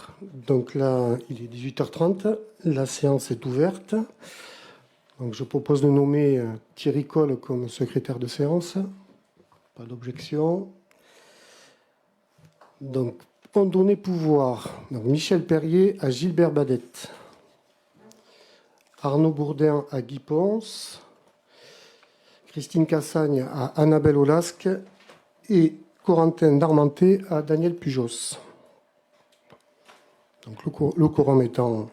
Bonsoir. Donc là, il est 18h30. La séance est ouverte. Donc je propose de nommer Thierry Coll comme secrétaire de séance. Pas d'objection. Donc, on donnait pouvoir. Donc, Michel Perrier à Gilbert Badette. Arnaud Bourdin à Guy Ponce. Christine Cassagne à Annabelle Olasque. Et Corentin Darmenté à Daniel Pujos. Donc, le quorum étant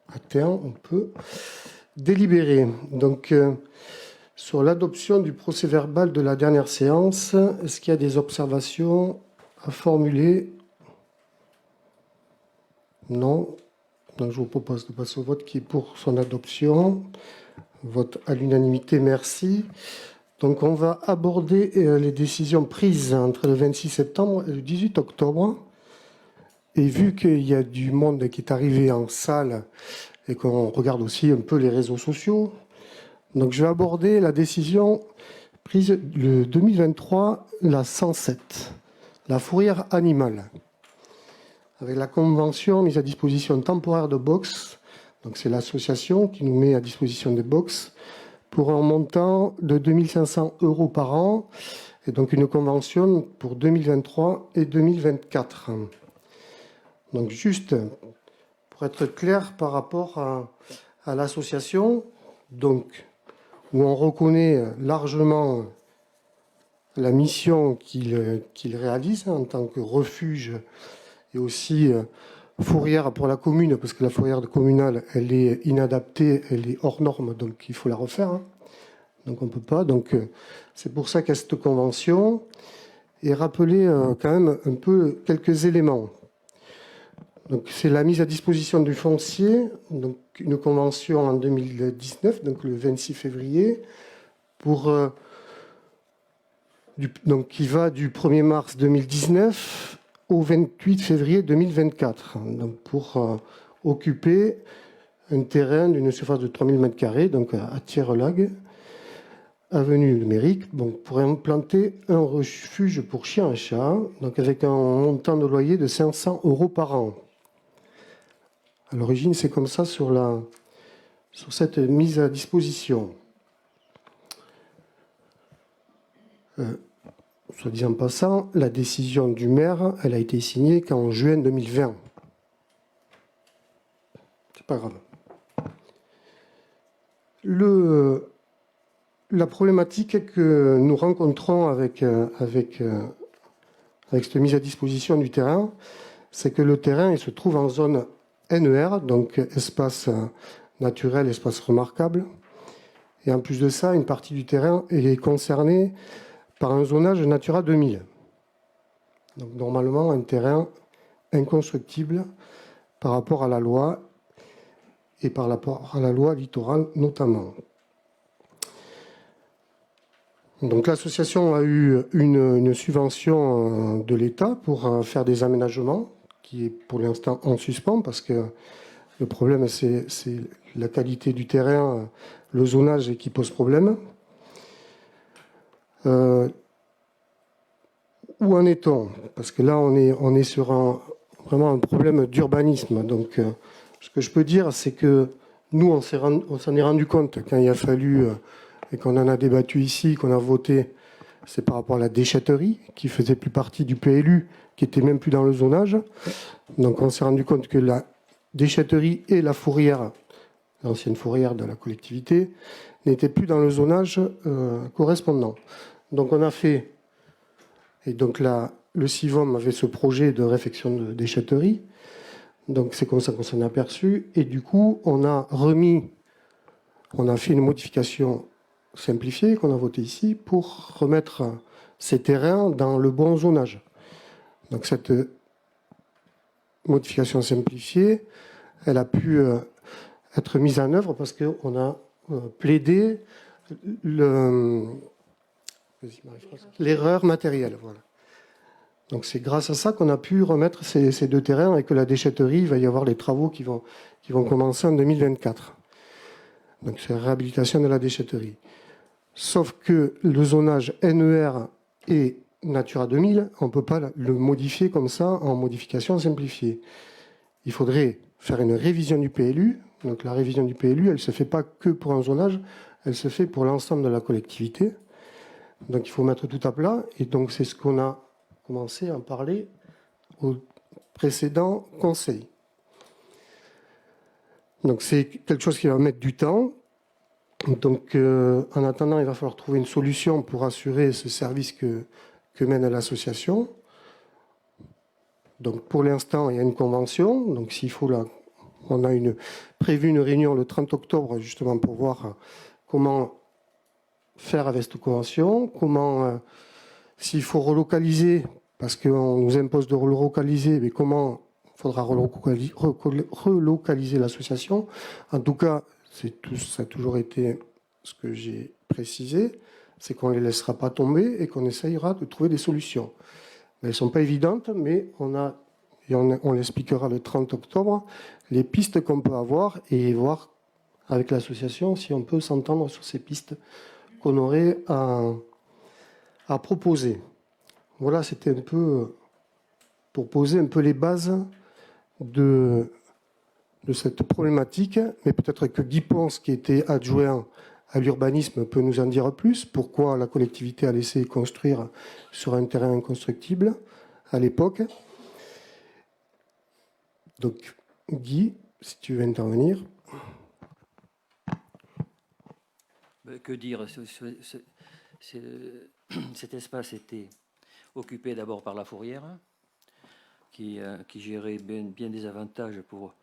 atteint, on peut délibérer. Donc, sur l'adoption du procès-verbal de la dernière séance, est-ce qu'il y a des observations à formuler? Non. Donc, je vous propose de passer au vote qui est pour son adoption. Vote à l'unanimité, merci. Donc, on va aborder les décisions prises entre le 26 septembre et le 18 octobre. Et vu qu'il y a du monde qui est arrivé en salle et qu'on regarde aussi un peu les réseaux sociaux, donc je vais aborder la décision prise le 2023, la 107, la fourrière animale, avec la convention mise à disposition temporaire de box. Donc c'est l'association qui nous met à disposition des box pour un montant de 2500 € par an, et donc une convention pour 2023 et 2024. Donc juste pour être clair par rapport à l'association, donc où on reconnaît largement la mission qu'il réalise en tant que refuge et aussi fourrière pour la commune, parce que la fourrière communale, elle est inadaptée, elle est hors norme, donc il faut la refaire. Donc on ne peut pas. Donc c'est pour ça qu'il y a cette convention. Et rappeler quand même un peu quelques éléments. Donc c'est la mise à disposition du foncier, donc une convention en 2019, donc le 26 février, donc qui va du 1er mars 2019 au 28 février 2024, donc pour occuper un terrain d'une surface de 3000 m², donc à Thierrelague, avenue numérique, donc pour implanter un refuge pour chiens et chats, donc avec un montant de loyer de 500 € par an. À l'origine, c'est comme ça sur cette mise à disposition. Soit dit en passant, la décision du maire, elle a été signée qu'en juin 2020. C'est pas grave. La problématique que nous rencontrons avec cette mise à disposition du terrain, c'est que le terrain il se trouve en zone NER, donc espace naturel, espace remarquable. Et en plus de ça, une partie du terrain est concernée par un zonage Natura 2000. Donc normalement, un terrain inconstructible par rapport à la loi et par rapport à la loi littorale notamment. Donc l'association a eu une subvention de l'État pour faire des aménagements qui est pour l'instant en suspens parce que le problème c'est la qualité du terrain, le zonage qui pose problème. Où en est-on? Parce que là on est sur vraiment un problème d'urbanisme. Donc ce que je peux dire c'est que nous on s'en est rendu compte quand il a fallu et qu'on en a débattu ici, qu'on a voté, c'est par rapport à la déchetterie, qui faisait plus partie du PLU, qui était même plus dans le zonage. Donc on s'est rendu compte que la déchetterie et la fourrière, l'ancienne fourrière de la collectivité, n'étaient plus dans le zonage correspondant. Donc on a fait, et donc là, le CIVOM avait ce projet de réfection de déchetterie, donc c'est comme ça qu'on s'en est aperçu, et du coup on a fait une modification simplifiée qu'on a votée ici pour remettre ces terrains dans le bon zonage. Donc cette modification simplifiée, elle a pu être mise en œuvre parce qu'on a plaidé l'erreur matérielle. Voilà. Donc c'est grâce à ça qu'on a pu remettre ces deux terrains et que la déchetterie, il va y avoir les travaux qui vont commencer en 2024. Donc c'est la réhabilitation de la déchetterie. Sauf que le zonage NER est Natura 2000, on ne peut pas le modifier comme ça en modification simplifiée. Il faudrait faire une révision du PLU. Donc la révision du PLU, elle ne se fait pas que pour un zonage, elle se fait pour l'ensemble de la collectivité. Donc il faut mettre tout à plat. Et donc c'est ce qu'on a commencé à parler au précédent conseil. Donc c'est quelque chose qui va mettre du temps. Donc en attendant, il va falloir trouver une solution pour assurer ce service que mène l'association. Donc pour l'instant, il y a une convention. Donc s'il faut là, on a prévu une réunion le 30 octobre justement pour voir comment faire avec cette convention, comment s'il faut relocaliser, parce qu'on nous impose de relocaliser, mais comment il faudra relocaliser l'association. En tout cas, ça a toujours été ce que j'ai précisé, c'est qu'on ne les laissera pas tomber et qu'on essayera de trouver des solutions. Elles ne sont pas évidentes, mais on l'expliquera le 30 octobre, les pistes qu'on peut avoir et voir avec l'association si on peut s'entendre sur ces pistes qu'on aurait à proposer. Voilà, c'était un peu pour poser un peu les bases de cette problématique, mais peut-être que Guy Ponce, qui était adjoint à l'urbanisme, peut nous en dire plus. Pourquoi la collectivité a laissé construire sur un terrain inconstructible à l'époque. Donc, Guy, si tu veux intervenir. Que dire, cet espace était occupé d'abord par la fourrière, qui gérait bien des avantages pour...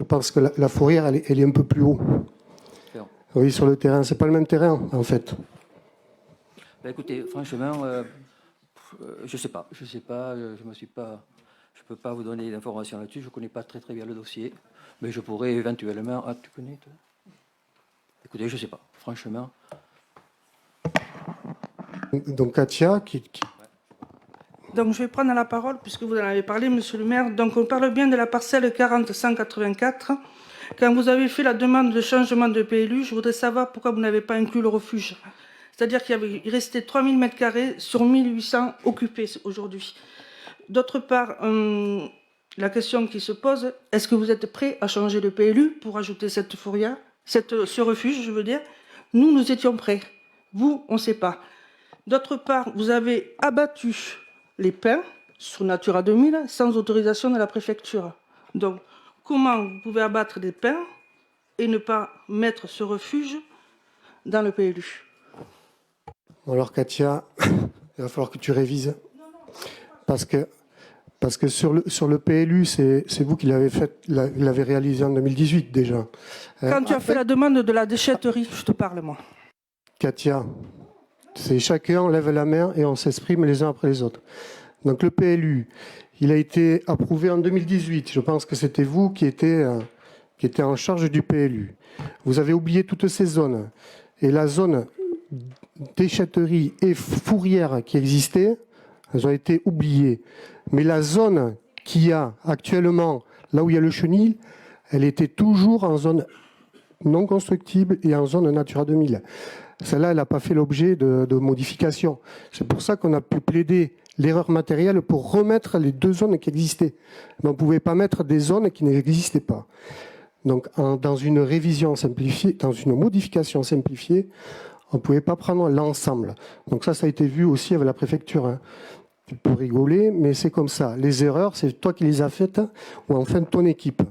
Je pense que la fourrière, elle est un peu plus haut. Bon. Oui, sur le terrain. C'est pas le même terrain, en fait. Ben écoutez, franchement, je sais pas, je peux pas vous donner d'informations là-dessus. Je connais pas très bien le dossier, mais je pourrais éventuellement. Ah, tu connais toi? Écoutez, je sais pas, franchement. Donc Katia, Donc je vais prendre la parole puisque vous en avez parlé, monsieur le maire. Donc on parle bien de la parcelle 40-184. Quand vous avez fait la demande de changement de PLU, je voudrais savoir pourquoi vous n'avez pas inclus le refuge. C'est-à-dire qu'il restait 3000 m² sur 1800 occupés aujourd'hui. D'autre part, la question qui se pose, est-ce que vous êtes prêt à changer le PLU pour ajouter cette fourrière, ce refuge, je veux dire? Nous étions prêts. Vous, on ne sait pas. D'autre part, vous avez abattu les pins sur Natura 2000 sans autorisation de la préfecture. Donc, comment vous pouvez abattre des pins et ne pas mettre ce refuge dans le PLU? Alors Katia, il va falloir que tu révises. Parce que sur le PLU, c'est vous qui l'avez réalisé en 2018 déjà. Quand tu as fait la demande de la déchetterie, je te parle moi. Katia, c'est chacun lève la main et on s'exprime les uns après les autres. Donc le PLU, il a été approuvé en 2018. Je pense que c'était vous qui étiez en charge du PLU. Vous avez oublié toutes ces zones. Et la zone déchetterie et fourrière qui existait, elles ont été oubliées. Mais la zone qu'il y a actuellement, là où il y a le chenil, elle était toujours en zone non constructible et en zone Natura 2000. Celle-là, elle n'a pas fait l'objet de modifications. C'est pour ça qu'on a pu plaider l'erreur matérielle pour remettre les deux zones qui existaient. Mais on ne pouvait pas mettre des zones qui n'existaient pas. Donc, dans une révision simplifiée, dans une modification simplifiée, on ne pouvait pas prendre l'ensemble. Donc ça a été vu aussi avec la préfecture. Hein. Tu peux rigoler, mais c'est comme ça. Les erreurs, c'est toi qui les as faites ou enfin ton équipe.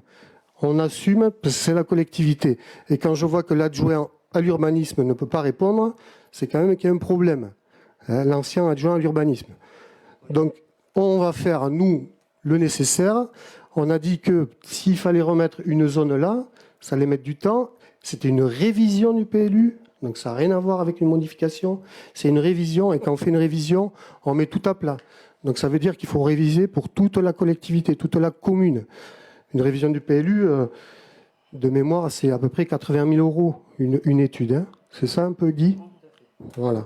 On assume, parce que c'est la collectivité. Et quand je vois que l'adjoint à l'urbanisme ne peut pas répondre, c'est quand même qu'il y a un problème. Hein, l'ancien adjoint à l'urbanisme. Donc, on va faire, nous, le nécessaire. On a dit que s'il fallait remettre une zone là, ça allait mettre du temps. C'était une révision du PLU. Donc ça n'a rien à voir avec une modification, c'est une révision, et quand on fait une révision, on met tout à plat. Donc ça veut dire qu'il faut réviser pour toute la collectivité, toute la commune. Une révision du PLU, de mémoire, c'est à peu près 80 000 € une étude. Hein. C'est ça un peu, Guy? Voilà.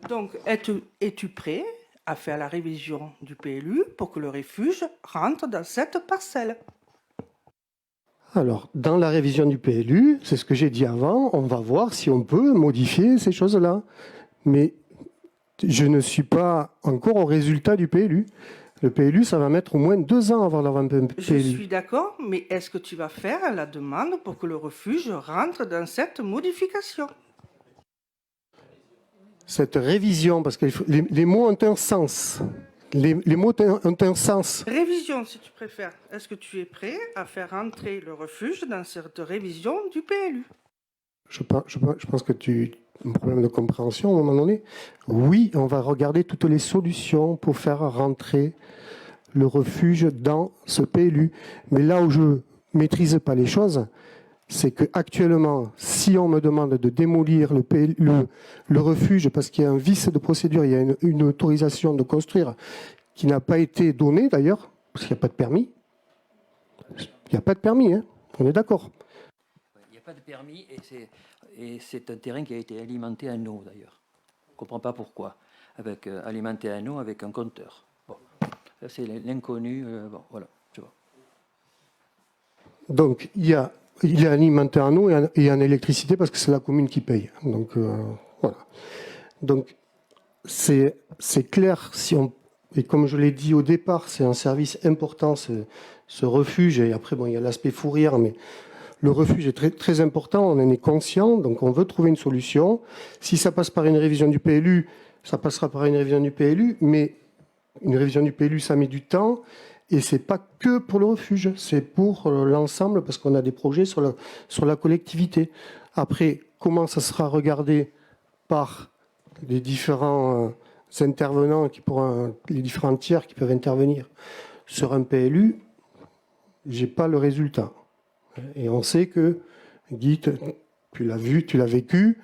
Donc, es-tu prêt à faire la révision du PLU pour que le refuge rentre dans cette parcelle? Alors, dans la révision du PLU, c'est ce que j'ai dit avant, on va voir si on peut modifier ces choses-là. Mais je ne suis pas encore au résultat du PLU. Le PLU, ça va mettre au moins 2 ans avant d'avoir un PLU. Je suis d'accord, mais est-ce que tu vas faire la demande pour que le refuge rentre dans cette modification? Cette révision, parce que les mots ont un sens. Les mots ont un sens. Révision, si tu préfères. Est-ce que tu es prêt à faire rentrer le refuge dans cette révision du PLU? Je pense que tu as un problème de compréhension à un moment donné. Oui, on va regarder toutes les solutions pour faire rentrer le refuge dans ce PLU. Mais là où je ne maîtrise pas les choses, c'est qu'actuellement, si on me demande de démolir le refuge parce qu'il y a un vice de procédure, il y a une autorisation de construire qui n'a pas été donnée d'ailleurs, parce qu'il n'y a pas de permis. Il n'y a pas de permis, hein, on est d'accord. Il n'y a pas de permis et c'est un terrain qui a été alimenté en eau d'ailleurs. On ne comprend pas pourquoi. Alimenté en eau avec un compteur. Bon, ça c'est l'inconnu. Bon, voilà, tu vois. Donc il est alimenté en eau et en électricité parce que c'est la commune qui paye. Donc voilà. Donc c'est clair et comme je l'ai dit au départ, c'est un service important ce refuge et après bon il y a l'aspect fourrière mais le refuge est très très important, on en est conscient donc on veut trouver une solution. Si ça passe par une révision du PLU, ça passera par une révision du PLU mais une révision du PLU ça met du temps. Et ce n'est pas que pour le refuge, c'est pour l'ensemble, parce qu'on a des projets sur la collectivité. Après, comment ça sera regardé par les différents intervenants, les différents tiers qui peuvent intervenir sur un PLU, je n'ai pas le résultat. Et on sait que, Guy, tu l'as vu, tu l'as vécu,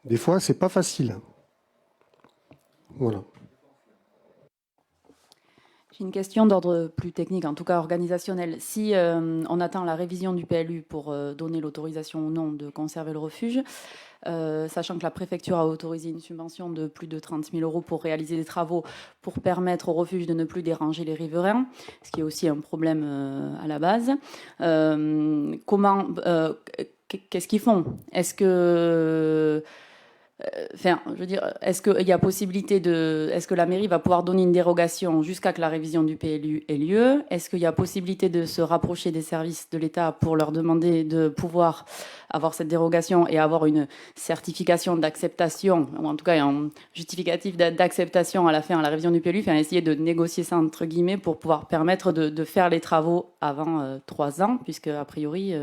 des fois, ce n'est pas facile. Voilà. J'ai une question d'ordre plus technique, en tout cas organisationnel. Si on attend la révision du PLU pour donner l'autorisation ou non de conserver le refuge, sachant que la préfecture a autorisé une subvention de plus de 30 000 € pour réaliser des travaux pour permettre au refuge de ne plus déranger les riverains, ce qui est aussi un problème à la base. Qu'est-ce qu'ils font? Est-ce que... je veux dire, est-ce qu'il y a possibilité est-ce que la mairie va pouvoir donner une dérogation jusqu'à que la révision du PLU ait lieu? Est-ce qu'il y a possibilité de se rapprocher des services de l'État pour leur demander de pouvoir avoir cette dérogation et avoir une certification d'acceptation, ou en tout cas un justificatif d'acceptation à la fin, à la révision du PLU, essayer de négocier ça entre guillemets pour pouvoir permettre de faire les travaux avant 3 ans, puisque a priori...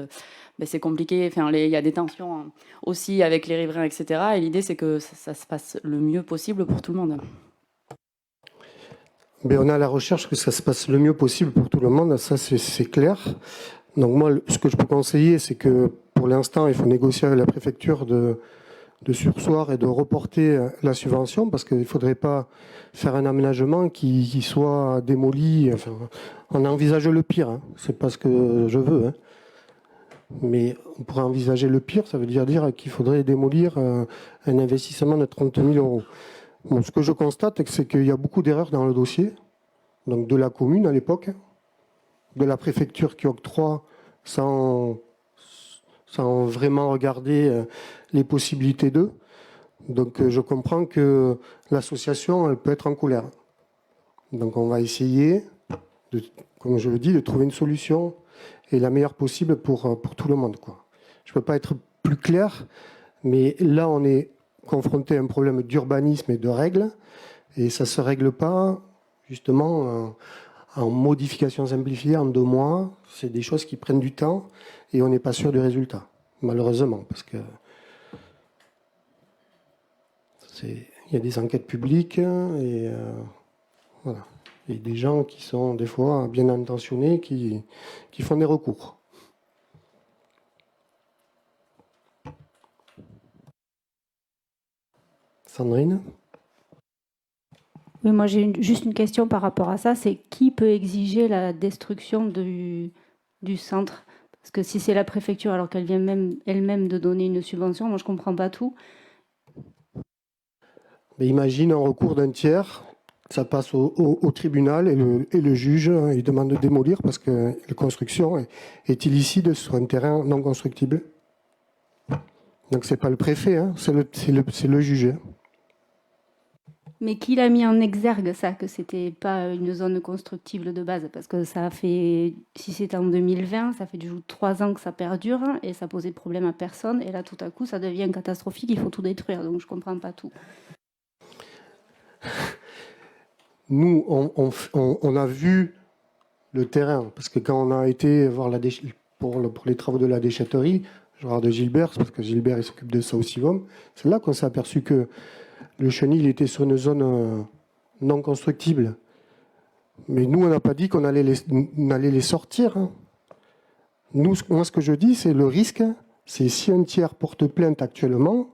c'est compliqué, il y a des tensions aussi avec les riverains, etc. Et l'idée, c'est que ça se passe le mieux possible pour tout le monde. Mais on a la recherche que ça se passe le mieux possible pour tout le monde, ça c'est clair. Donc moi, ce que je peux conseiller, c'est que pour l'instant, il faut négocier avec la préfecture de surseoir et de reporter la subvention, parce qu'il ne faudrait pas faire un aménagement qui soit démoli. Enfin, on envisage le pire, hein. C'est pas ce que je veux, hein. Mais on pourrait envisager le pire, ça veut dire qu'il faudrait démolir un investissement de 30 000 €. Bon, ce que je constate, c'est qu'il y a beaucoup d'erreurs dans le dossier, donc de la commune à l'époque, de la préfecture qui octroie sans vraiment regarder les possibilités d'eux. Donc je comprends que l'association, elle peut être en colère. Donc on va essayer, comme je le dis, de trouver une solution et la meilleure possible pour tout le monde, quoi. Je ne peux pas être plus clair, mais là, on est confronté à un problème d'urbanisme et de règles, et ça ne se règle pas, justement, en modification simplifiée en 2 mois. C'est des choses qui prennent du temps, et on n'est pas sûr du résultat, malheureusement, parce que il y a des enquêtes publiques, et voilà. Et des gens qui sont des fois bien intentionnés, qui font des recours. Sandrine? Oui, moi j'ai juste une question par rapport à ça, c'est qui peut exiger la destruction du centre? Parce que si c'est la préfecture alors qu'elle vient elle-même de donner une subvention, moi je ne comprends pas tout. Mais imagine un recours d'un tiers. Ça passe au tribunal et le juge il demande de démolir parce que la construction est illicite sur un terrain non constructible. Donc c'est pas le préfet, hein, c'est le juge. Mais qui l'a mis en exergue, ça, que c'était pas une zone constructible de base? Parce que ça fait, si c'était en 2020, ça fait du coup 3 ans que ça perdure et ça posait problème à personne. Et là, tout à coup, ça devient catastrophique, il faut tout détruire. Donc, je comprends pas tout. Nous, on a vu le terrain, parce que quand on a été voir pour les travaux de la déchetterie, je regarde Gilbert, parce que Gilbert il s'occupe de ça aussi, c'est là qu'on s'est aperçu que le chenil était sur une zone non constructible. Mais nous, on n'a pas dit qu'on allait les sortir. Hein. Moi, ce que je dis, c'est le risque, c'est si un tiers porte plainte actuellement,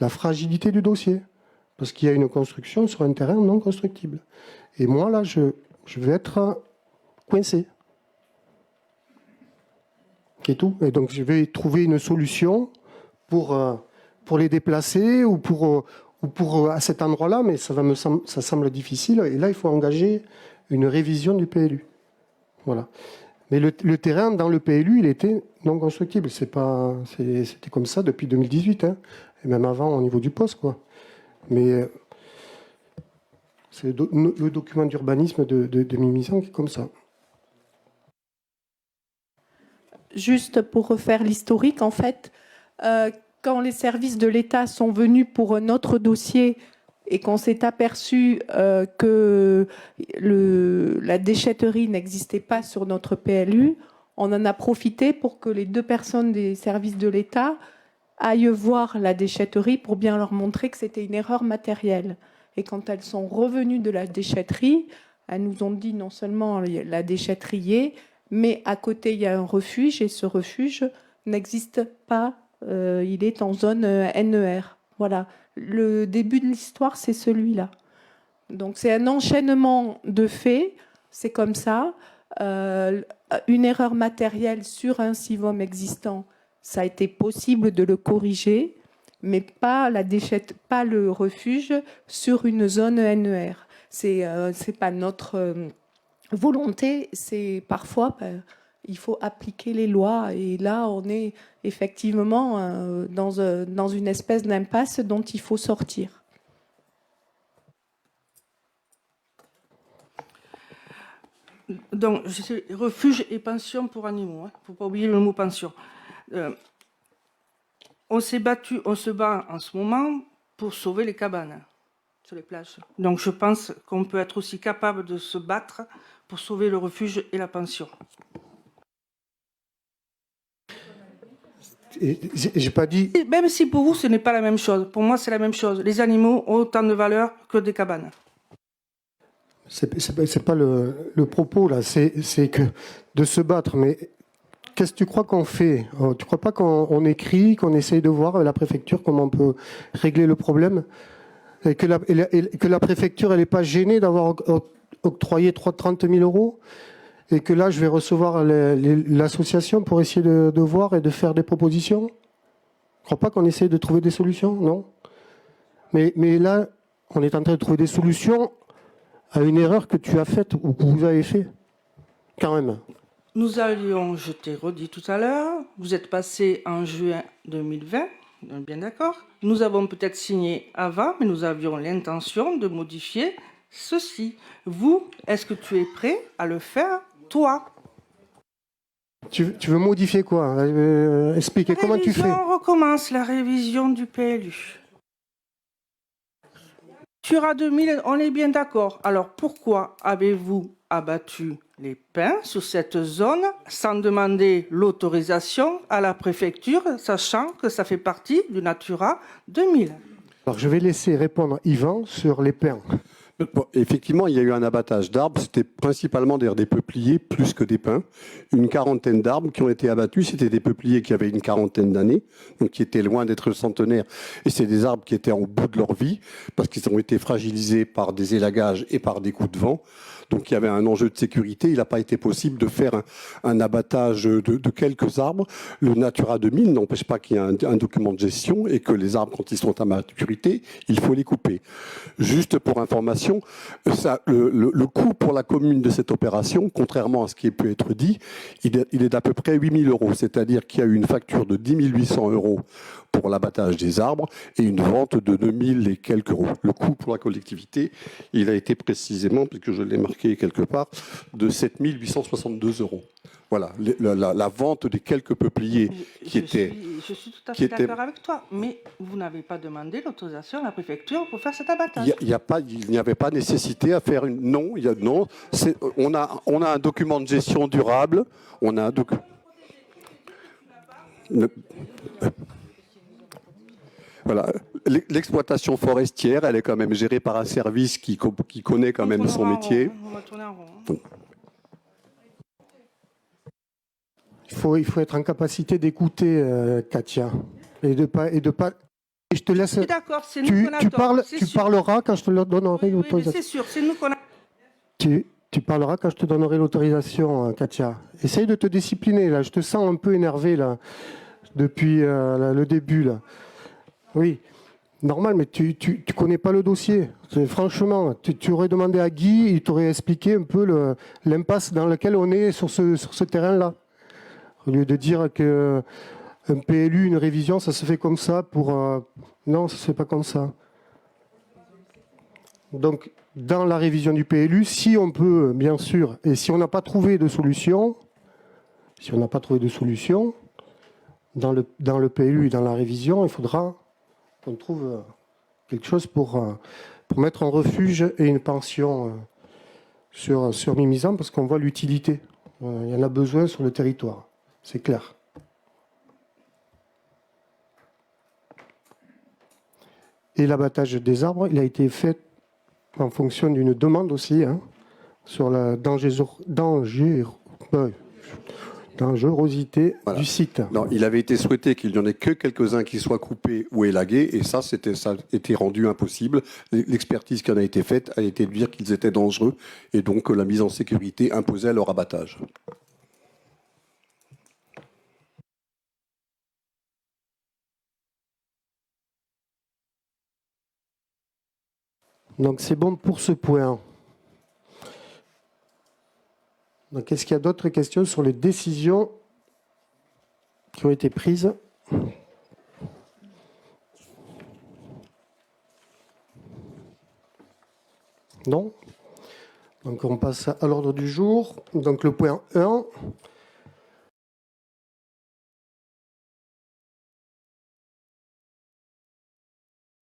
la fragilité du dossier. Parce qu'il y a une construction sur un terrain non constructible. Et moi, là, je vais être coincé. C'est tout. Et donc, je vais trouver une solution pour les déplacer ou pour à cet endroit-là, mais ça semble difficile. Et là, il faut engager une révision du PLU. Voilà. Mais le terrain dans le PLU, il était non constructible. C'était comme ça depuis 2018, hein, et même avant au niveau du poste, quoi. Mais c'est le document d'urbanisme de Mimizan qui est comme ça. Juste pour refaire l'historique, en fait, quand les services de l'État sont venus pour notre dossier et qu'on s'est aperçu que la déchetterie n'existait pas sur notre PLU, on en a profité pour que les 2 personnes des services de l'État aillent voir la déchetterie pour bien leur montrer que c'était une erreur matérielle. Et quand elles sont revenues de la déchetterie, elles nous ont dit non seulement la déchetterie y est, mais à côté il y a un refuge et ce refuge n'existe pas, il est en zone NER. Voilà, le début de l'histoire c'est celui-là. Donc c'est un enchaînement de faits, c'est comme ça, une erreur matérielle sur un CIVOM existant, ça a été possible de le corriger, mais pas le refuge sur une zone NER. C'est pas notre volonté, c'est parfois il faut appliquer les lois et là on est effectivement dans une espèce d'impasse dont il faut sortir. Donc, refuge et pension pour animaux. Il ne faut pas oublier le mot pension. On s'est battu, on se bat en ce moment pour sauver les cabanes sur les plages. Donc, je pense qu'on peut être aussi capable de se battre pour sauver le refuge et la pension. J'ai pas dit. Même si pour vous, ce n'est pas la même chose. Pour moi, c'est la même chose. Les animaux ont autant de valeur que des cabanes. C'est pas le propos, là. C'est que de se battre. Mais qu'est-ce que tu crois qu'on fait? Tu crois pas qu'on écrit, qu'on essaye de voir à la préfecture comment on peut régler le problème? Et que la préfecture, elle n'est pas gênée d'avoir octroyé 30 000 euros? Et que là, je vais recevoir l'association pour essayer de voir et de faire des propositions? Je ne crois pas qu'on essaye de trouver des solutions, non? Mais là, on est en train de trouver des solutions à une erreur que tu as faite ou que vous avez fait, quand même. Nous avions, je t'ai redit tout à l'heure, vous êtes passé en juin 2020, on est bien d'accord. Nous avons peut-être signé avant, mais nous avions l'intention de modifier ceci. Vous, est-ce que tu es prêt à le faire, toi? Tu veux modifier quoi? Expliquez comment tu fais. On recommence la révision du PLU. Sur A2000, on est bien d'accord. Alors pourquoi avez-vous abattu les pins sur cette zone sans demander l'autorisation à la préfecture, sachant que ça fait partie du Natura 2000? Alors je vais laisser répondre Yvan sur les pins. Bon, effectivement, il y a eu un abattage d'arbres. C'était principalement d'ailleurs des peupliers plus que des pins. Une quarantaine d'arbres qui ont été abattus. C'était des peupliers qui avaient une quarantaine d'années, donc qui étaient loin d'être centenaires. Et c'est des arbres qui étaient au bout de leur vie parce qu'ils ont été fragilisés par des élagages et par des coups de vent. Donc il y avait un enjeu de sécurité. Il n'a pas été possible de faire un abattage de quelques arbres. Le Natura 2000 n'empêche pas qu'il y ait un document de gestion et que les arbres, quand ils sont à maturité, il faut les couper. Juste pour information, opération, le coût pour la commune de cette opération, contrairement à ce qui a pu être dit, il est d'à peu près 8 000 euros. C'est-à-dire qu'il y a eu une facture de 10 800 euros pour l'abattage des arbres et une vente de 2 000 et quelques euros. Le coût pour la collectivité, il a été précisément, puisque je l'ai marqué quelque part, de 7 862 euros. Voilà, la vente des quelques peupliers qui étaient... Je suis tout à fait d'accord avec toi, mais vous n'avez pas demandé l'autorisation à la préfecture pour faire cet abattage. Il n'y avait pas nécessité à faire une... Non, on a un document de gestion durable, on a un document... Voilà, l'exploitation forestière, elle est quand même gérée par un service qui connaît quand même son métier. On va tourner en rond. Il faut être en capacité d'écouter, Katia, et de pas. Et je te laisse. Je suis d'accord, c'est nous qu'on a tort. Tu parleras quand je te donnerai l'autorisation. C'est sûr, c'est nous qu'on a. Tu parleras quand je te donnerai l'autorisation, Katia. Essaye de te discipliner là. Je te sens un peu énervé là depuis le début là. Oui. Normal, mais tu connais pas le dossier. Franchement, tu aurais demandé à Guy, il t'aurait expliqué un peu l'impasse dans laquelle on est sur ce terrain-là. Au lieu de dire qu'un PLU, une révision, ça se fait comme ça pour... Non, ça ne se fait pas comme ça. Donc, dans la révision du PLU, si on peut, bien sûr, et si on n'a pas trouvé de solution, dans le PLU et dans la révision, il faudra qu'on trouve quelque chose pour mettre en refuge et une pension sur Mimizan, parce qu'on voit l'utilité. Il y en a besoin sur le territoire. C'est clair. Et l'abattage des arbres, il a été fait en fonction d'une demande aussi, sur la dangerosité Voilà. du site. Non, il avait été souhaité qu'il n'y en ait que quelques-uns qui soient coupés ou élagués, et ça a été rendu impossible. L'expertise qui en a été faite a été de dire qu'ils étaient dangereux, et donc la mise en sécurité imposait leur abattage. Donc c'est bon pour ce point. Donc est-ce qu'il y a d'autres questions sur les décisions qui ont été prises ? Non ? Donc on passe à l'ordre du jour. Donc le point 1,